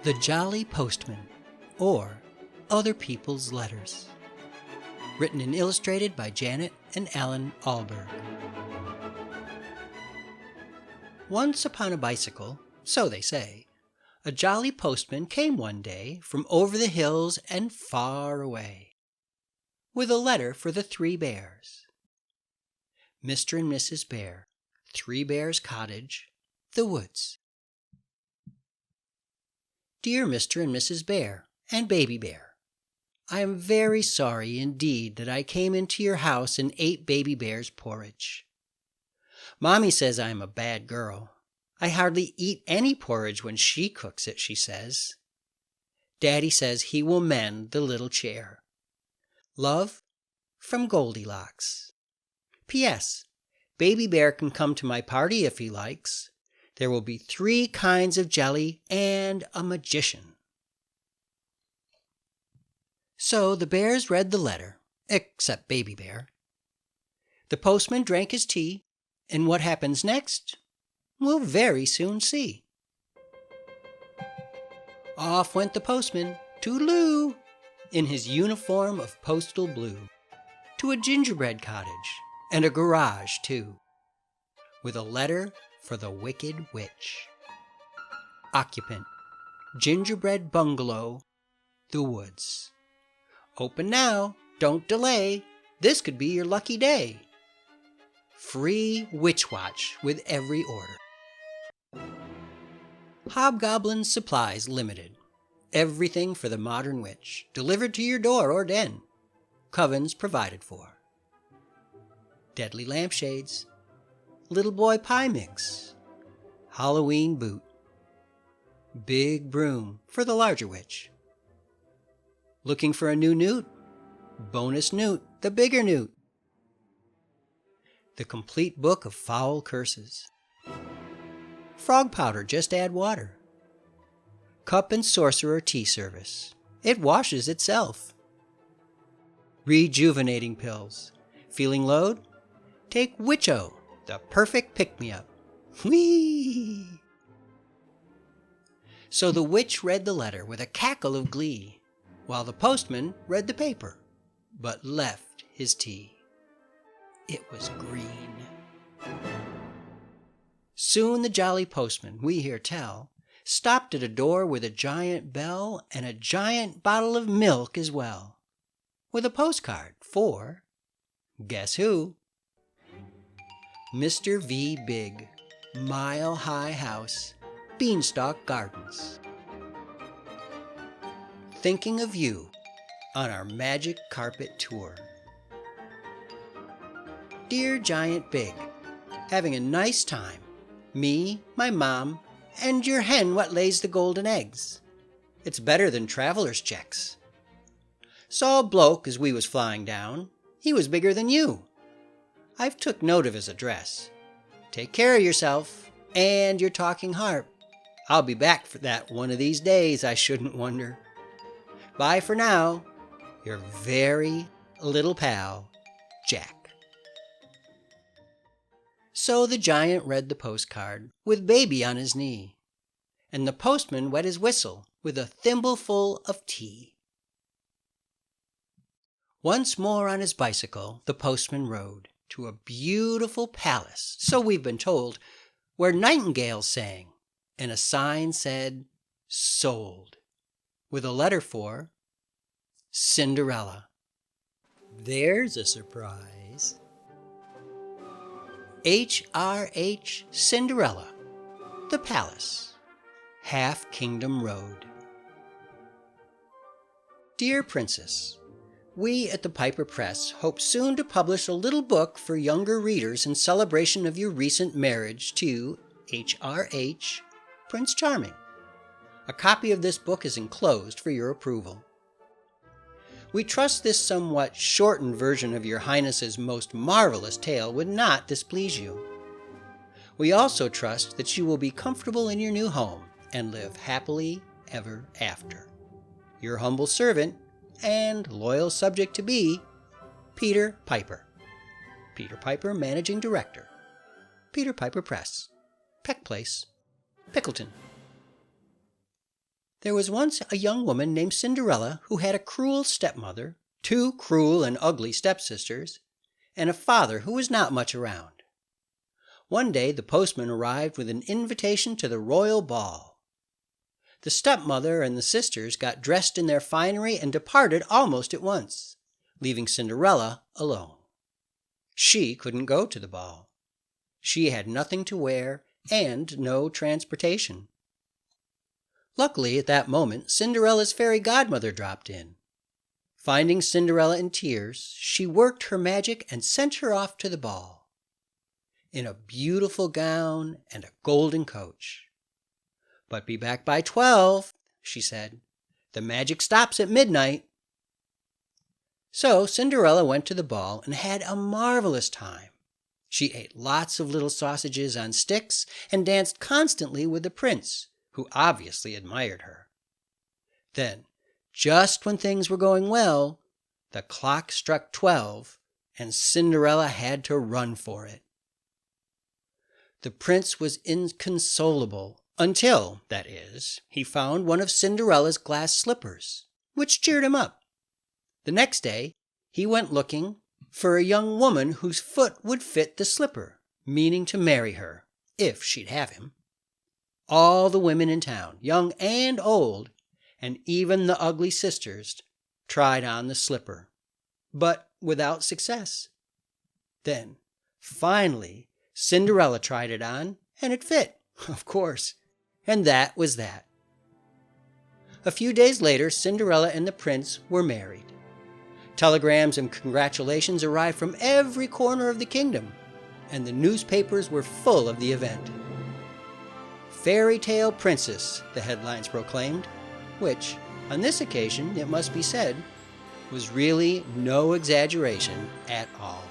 The Jolly Postman, or Other People's Letters. Written and illustrated by Janet and Alan Alberg. Once upon a bicycle, so they say, a jolly postman came one day from over the hills and far away, with a letter for the 3 bears. Mr. and Mrs. Bear, 3 Bears Cottage, the woods. Dear Mr. and Mrs. Bear and Baby Bear, I am very sorry indeed that I came into your house and ate Baby Bear's porridge. Mommy says I am a bad girl. I hardly eat any porridge when she cooks it, she says. Daddy says he will mend the little chair. Love, from Goldilocks. P.S. Baby Bear can come to my party if he likes. There will be 3 kinds of jelly and a magician. So the bears read the letter, except Baby Bear. The postman drank his tea, and what happens next, we'll very soon see. Off went the postman, toodaloo, in his uniform of postal blue, to a gingerbread cottage, and a garage too, with a letter for the Wicked Witch. Occupant, gingerbread bungalow, the woods. Open now, don't delay, this could be your lucky day. Free Witch Watch with every order. Hobgoblin Supplies Limited. Everything for the modern witch, delivered to your door or den. Covens provided for. Deadly lampshades. Little boy pie mix. Halloween boot. Big broom for the larger witch. Looking for a new newt? Bonus newt, the bigger newt. The complete book of foul curses. Frog powder, just add water. Cup and sorcerer tea service. It washes itself. Rejuvenating pills. Feeling load? Take Witcho, the perfect pick-me-up. Whee! So the witch read the letter with a cackle of glee, while the postman read the paper, but left his tea. It was green. Soon the jolly postman, we hear tell, stopped at a door with a giant bell and a giant bottle of milk as well, with a postcard for, guess who? Mr. V. Big, Mile High House, Beanstalk Gardens. Thinking of you on our magic carpet tour. Dear Giant Big, having a nice time. Me, my mom, and your hen what lays the golden eggs. It's better than traveler's checks. Saw a bloke as we was flying down. He was bigger than you. I've took note of his address. Take care of yourself and your talking harp. I'll be back for that one of these days, I shouldn't wonder. Bye for now, your very little pal, Jack. So the giant read the postcard, with baby on his knee, and the postman wet his whistle with a thimbleful of tea. Once more on his bicycle, the postman rode to a beautiful palace, so we've been told, where nightingales sang, and a sign said, "Sold," with a letter for Cinderella. There's a surprise. H.R.H. Cinderella, the Palace, Half Kingdom Road. Dear Princess, we at the Piper Press hope soon to publish a little book for younger readers in celebration of your recent marriage to H.R.H. Prince Charming. A copy of this book is enclosed for your approval. We trust this somewhat shortened version of your Highness's most marvelous tale would not displease you. We also trust that you will be comfortable in your new home and live happily ever after. Your humble servant and loyal subject to be, Peter Piper. Peter Piper, Managing Director. Peter Piper Press, Peck Place, Pickleton. There was once a young woman named Cinderella who had a cruel stepmother, 2 cruel and ugly stepsisters, and a father who was not much around. One day the postman arrived with an invitation to the royal ball. The stepmother and the sisters got dressed in their finery and departed almost at once, leaving Cinderella alone. She couldn't go to the ball. She had nothing to wear and no transportation. Luckily, at that moment, Cinderella's fairy godmother dropped in. Finding Cinderella in tears, she worked her magic and sent her off to the ball, in a beautiful gown and a golden coach. "But be back by 12, she said. "The magic stops at midnight." So Cinderella went to the ball and had a marvelous time. She ate lots of little sausages on sticks and danced constantly with the prince, who obviously admired her. Then, just when things were going well, the clock struck 12, and Cinderella had to run for it. The prince was inconsolable until, that is, he found one of Cinderella's glass slippers, which cheered him up. The next day, he went looking for a young woman whose foot would fit the slipper, meaning to marry her, if she'd have him. All the women in town, young and old, and even the ugly sisters, tried on the slipper, but without success. Then, finally, Cinderella tried it on, and it fit, of course, and that was that. A few days later, Cinderella and the prince were married. Telegrams and congratulations arrived from every corner of the kingdom, and the newspapers were full of the event. "Fairy Tale Princess," the headlines proclaimed, which, on this occasion, it must be said, was really no exaggeration at all.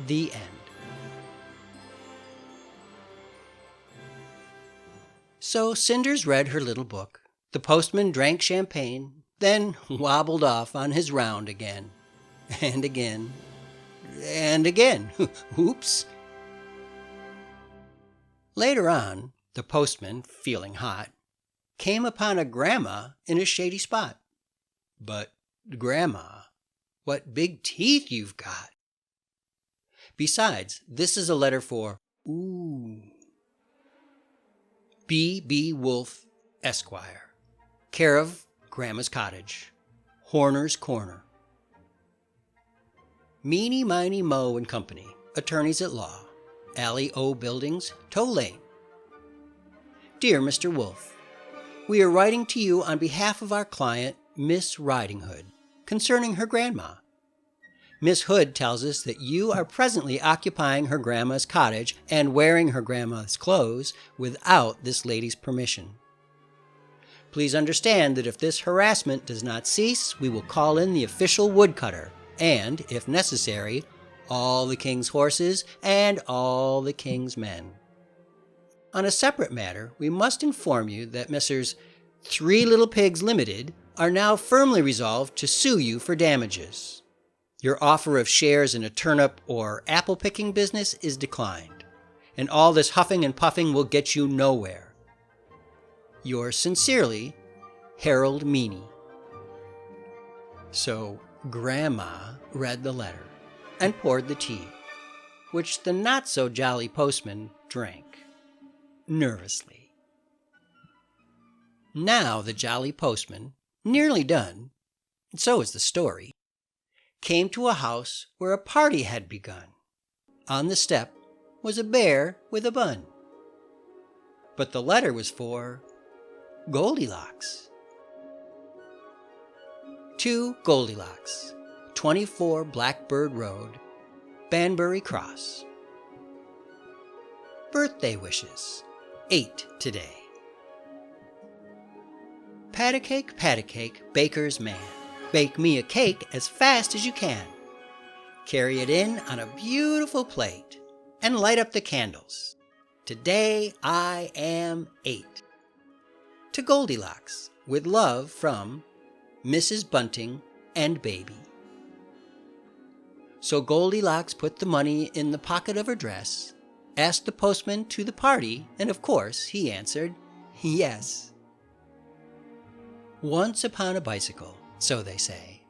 The end. So Cinders read her little book, the postman drank champagne, then wobbled off on his round again, and again, and again. Oops. Later on, the postman, feeling hot, came upon a grandma in a shady spot. "But, Grandma, what big teeth you've got!" Besides, this is a letter for B. Wolfe, Esquire, care of Grandma's Cottage, Horner's Corner. Meeny, Miny, Moe and Company, Attorneys at Law, Alley O Buildings, Tow Lane. Dear Mr. Wolfe, we are writing to you on behalf of our client, Miss Riding Hood, concerning her grandma. Miss Hood tells us that you are presently occupying her grandma's cottage and wearing her grandma's clothes without this lady's permission. Please understand that if this harassment does not cease, we will call in the official woodcutter and, if necessary, all the king's horses and all the king's men. On a separate matter, we must inform you that Messrs. 3 Little Pigs Limited are now firmly resolved to sue you for damages. Your offer of shares in a turnip or apple-picking business is declined, and all this huffing and puffing will get you nowhere. Yours sincerely, Harold Meany. So Grandma read the letter and poured the tea, which the not-so-jolly postman drank nervously. Now the jolly postman, nearly done, and so is the story, came to a house where a party had begun. On the step was a bear with a bun. But the letter was for Goldilocks. To Goldilocks, 24 Blackbird Road, Banbury Cross. Birthday wishes. 8 today. Pat a cake, baker's man. Bake me a cake as fast as you can. Carry it in on a beautiful plate and light up the candles. Today I am 8. To Goldilocks, with love from Mrs. Bunting and Baby. So Goldilocks put the money in the pocket of her dress, asked the postman to the party, and of course he answered yes. Once upon a bicycle, so they say,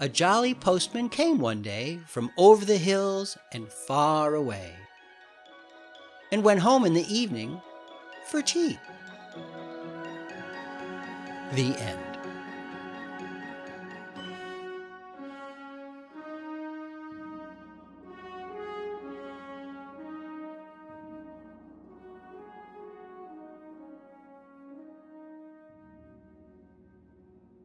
a jolly postman came one day from over the hills and far away, and went home in the evening for cheap. The end.